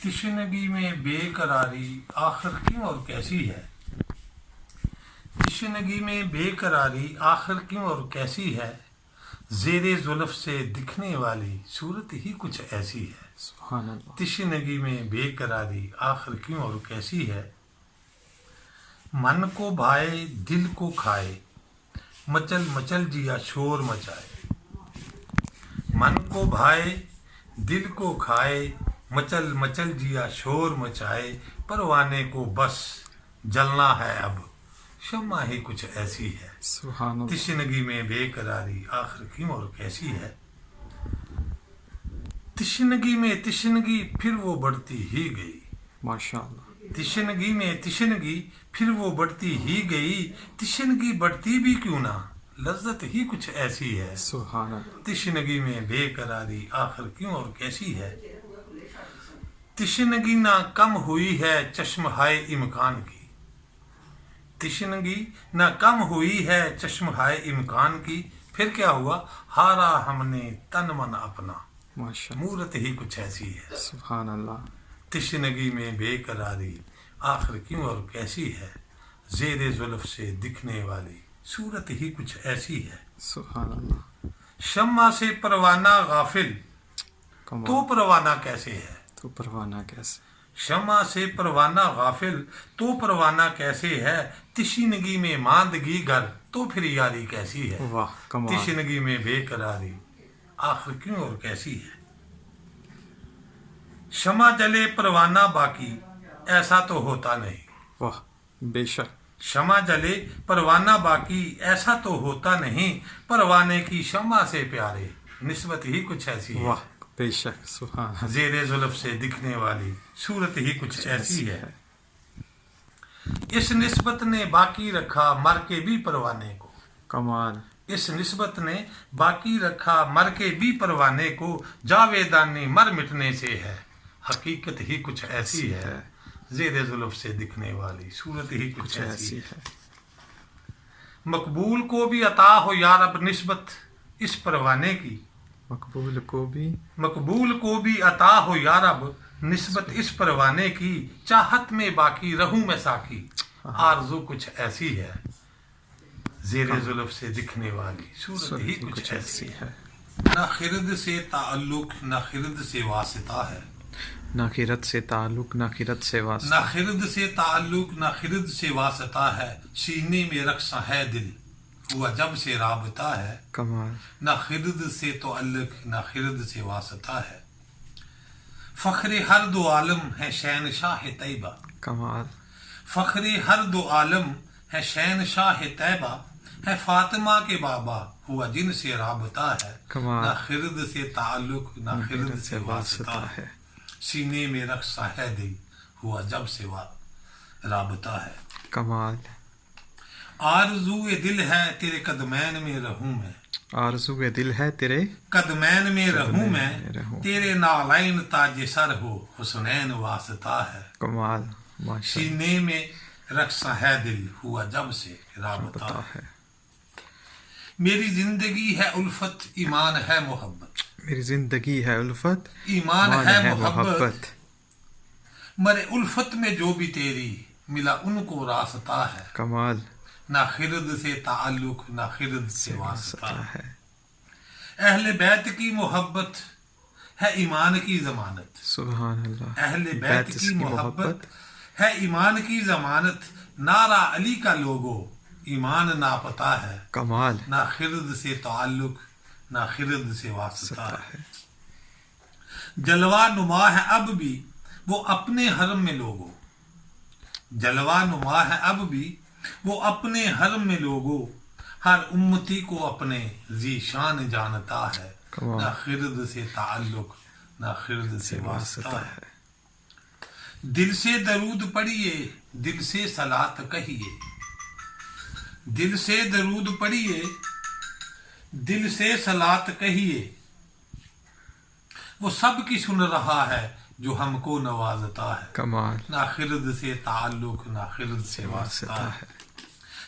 تشنگی میں بے قراری آخر کیوں اور کیسی ہے؟ تشنگی میں بے قراری آخر کیوں اور کیسی ہے؟ زیر زلف سے دکھنے والی صورت ہی کچھ ایسی ہے۔ سبحان اللہ۔ تشنگی میں بے قراری آخر کیوں اور کیسی ہے؟ من کو بھائے دل کو کھائے، مچل مچل جیا شور مچائے۔ من کو بھائے دل کو کھائے، مچل مچل جیا شور مچائے۔ پروانے کو بس جلنا ہے اب، شمع ہی کچھ ایسی ہے۔ سبحان اللہ۔ تشنگی میں بے قراری آخر کیوں اور کیسی ہے؟ تشنگی میں تشنگی پھر وہ بڑھتی ہی گئی۔ ماشاء اللہ۔ تشنگی میں تشنگی پھر وہ بڑھتی ہی گئی۔ تشنگی بڑھتی بھی کیوں نہ، لذت ہی کچھ ایسی ہے۔ سبحان اللہ۔ تشنگی میں بے قراری آخر کیوں اور کیسی ہے؟ تشنگی نہ کم ہوئی ہے چشم ہائے امکان کی۔ تشنگی نہ کم ہوئی ہے چشم ہائے امکان کی۔ پھر کیا ہوا؟ ہارا ہم نے تن من اپنا، ماشاء اللہ۔ مورت ہی کچھ ایسی ہے۔ سبحان اللہ۔ تشنگی میں بے قراری آخر کیوں اور کیسی ہے؟ زیر زلف سے دکھنے والی صورت ہی کچھ ایسی ہے۔ سبحان اللہ۔ شمع سے پروانہ غافل کمال۔ تو پروانہ کیسے ہے؟ تو پروانہ کیسے؟ شمع سے پروانہ غافل تو پروانہ کیسے ہے؟ تشنگی میں ماندگی گر تو پھر یاری کیسی ہے؟ واہ کمال۔ تشنگی میں بے قراری آخر کیوں اور کیسی ہے؟ شمع جلے پروانہ باقی ایسا تو ہوتا نہیں۔ واہ بے شک۔ شمع جلے پروانہ باقی ایسا تو ہوتا نہیں۔ پروانے کی شمع سے پیارے نسبت ہی کچھ ایسی ہے۔ واہ بے شک۔ سبحان اللہ۔ زیر زلف سے دکھنے والی صورت ہی کچھ ایسی ہے۔ اس نسبت نے باقی رکھا مر کے بھی پروانے کو۔ کمال۔ اس نسبت نے باقی رکھا مر کے بھی پروانے کو۔ جاویدانی مر مٹنے سے ہے، حقیقت ہی کچھ ایسی ہے۔ زیر زلف سے دکھنے والی صورت ہی کچھ ایسی ہے۔ مقبول کو بھی عطا ہو یا رب نسبت اس پروانے کی۔ مقبول کو بھی۔ مقبول کو بھی عطا ہو یا رب نسبت اس پروانے کی۔ چاہت میں باقی رہوں میں ساقی، آرزو کچھ ایسی ہے۔ زیر زلف سے دکھنے والی صورت ہی کچھ ایسی ہے۔ نہ خرد سے تعلق نہ خرد سے واسطہ ہے۔ نہ خرد سے تعلق نہ خرد سے نہ واسطہ۔ خرد سے تعلق نہ خرد سے واسطہ ہے۔ سینے میں رقص ہے دل ہوا جب سے رابطہ ہے۔ کمال۔ نہ خرد سے تعلق نہ خرد سے واسطہ ہے۔ فخر ہر دو عالم ہے شہنشاہ طیبہ۔ کمال۔ فخر ہر دو عالم ہے شہنشاہ طیبہ۔ ہے فاطمہ کے بابا ہوا جن سے رابطہ ہے۔ کمال۔ نہ خرد سے تعلق نہ خرد سے واسطہ ہے۔ سینے میں رقص ہے دل ہوا جب سے رابطہ ہے۔ کمال۔ آرزوئے دل ہے تیرے قدمین میں رہوں میں۔ آرزوئے دل ہے تیرے قدمین میں رہوں میں۔ رہوں۔ تیرے نالین تاج سر ہو حسنین واسطہ ہے۔ کمال۔ ماشاء اللہ۔ سینے میں رقص ہے دل ہوا جب سے رابطہ پتا ہے۔ ہے۔ میری زندگی ہے الفت ایمان ہے محبت۔ میری زندگی ہے الفت ایمان مان ہے ہے محبت۔ مرے الفت میں جو بھی تیری ملا ان کو راستہ ہے۔ کمال۔ نہ خرد سے تعلق نہ خرد سے واسطہ ہے۔ ہے۔ اہل بیت کی محبت ہے ایمان کی ضمانت۔ سبحان اللہ۔ اہل بیت کی محبت ہے ایمان کی ضمانت۔ نعرہ علی کا لوگو ایمان ناپتہ ہے۔ کمال۔ نہ خرد سے تعلق نہ خرد سے واسطہ ہے۔ جلوہ نما ہے اب بھی وہ اپنے حرم میں لوگو۔ جلوہ نما ہے اب بھی وہ اپنے حرم میں لوگو۔ ہر امتی کو اپنے ذی شان جانتا ہے۔ کمال۔ نہ خرد سے تعلق نہ خرد سے واسطہ ہے۔ دل سے درود پڑھیے دل سے صلات کہیے۔ دل سے درود پڑھیے دل سے صلات کہیے۔ وہ سب کی سن رہا ہے جو ہم کو نوازتا ہے۔ کمال۔ نہ خرد سے تعلق نہ خرد سے واسطہ واسطہ ہے۔ ہے۔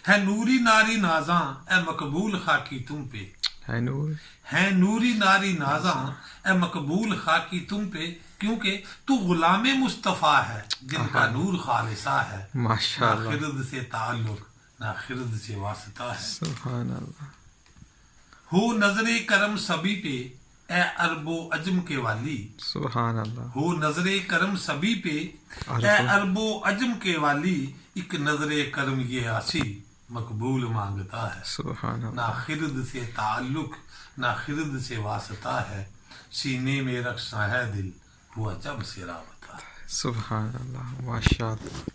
ہے نوری ناری نازاں اے مقبول خاکی تم پہ۔ ہے نور۔ ہے نوری ناری نازاں اے مقبول خاکی تم پہ۔ کیونکہ تو غلام مصطفیٰ ہے جن کا نور خالصہ ہے، ماشاء نہ اللہ، خرد سے تعلق نہ خرد سے واسطہ ہے۔ سبحان اللہ، ہو نظر کرم سبھی پہ اے عرب و عجم کے والی، سبحان اللہ، ہو نظر کرم سبھی پہ اے عرب و عجم کے والی، ایک نظر کرم یہ آسی مقبول مانگتا ہے۔ سبحان نہ اللہ، خرد سے تعلق نہ خرد سے واسطہ ہے، سینے میں رکھتا ہے دل ہوا جب سے رابطہ ہے۔ سبحان اللہ، ماشاء اللہ۔